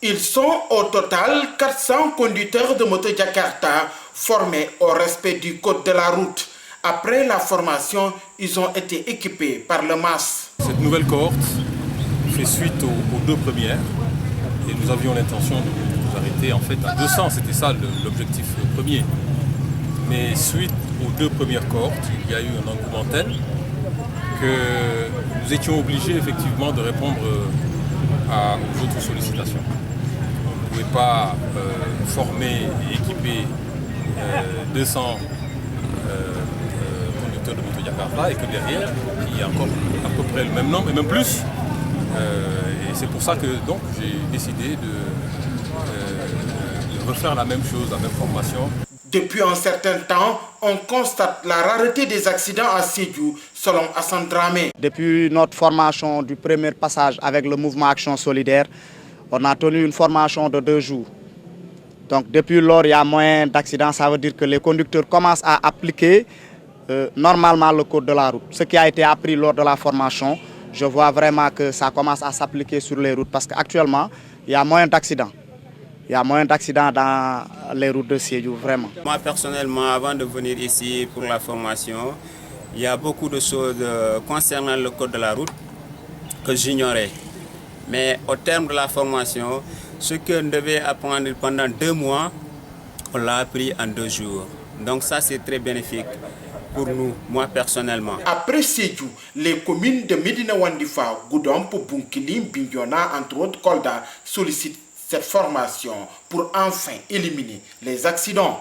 Ils sont au total 400 conducteurs de moto Jakarta formés au respect du code de la route. Après la formation, ils ont été équipés par le MAS. Cette nouvelle cohorte fait suite aux deux premières et nous avions l'intention de nous arrêter en fait à 200, c'était ça l'objectif premier. Mais suite aux deux premières cohortes, il y a eu un engouement tel que nous étions obligés effectivement de répondre aux autres sollicitations. On ne pouvait pas former et équiper 200 conducteurs de moto Jakarta et que derrière, il y a encore à peu près le même nombre et même plus. Et c'est pour ça que donc j'ai décidé de refaire la même chose, la même formation. Depuis un certain temps, on constate la rareté des accidents à Sédhiou, selon Hassan Dramé. Depuis notre formation du premier passage avec le mouvement Action Solidaire, on a tenu une formation de 2 jours. Donc depuis lors, il y a moins d'accidents, ça veut dire que les conducteurs commencent à appliquer normalement le code de la route. Ce qui a été appris lors de la formation, je vois vraiment que ça commence à s'appliquer sur les routes parce qu'actuellement, il y a moins d'accidents. Il y a moins d'accidents dans les routes de Sédhiou, vraiment. Moi, personnellement, avant de venir ici pour la formation, il y a beaucoup de choses concernant le code de la route que j'ignorais. Mais au terme de la formation, ce qu'on devait apprendre pendant 2 mois, on l'a appris en 2 jours. Donc ça, c'est très bénéfique pour nous, moi personnellement. Après Sédhiou, les communes de Médina Wandifa, Goudomp, Bounkiling, Bignona, entre autres Kolda, sollicitent cette formation pour enfin éliminer les accidents.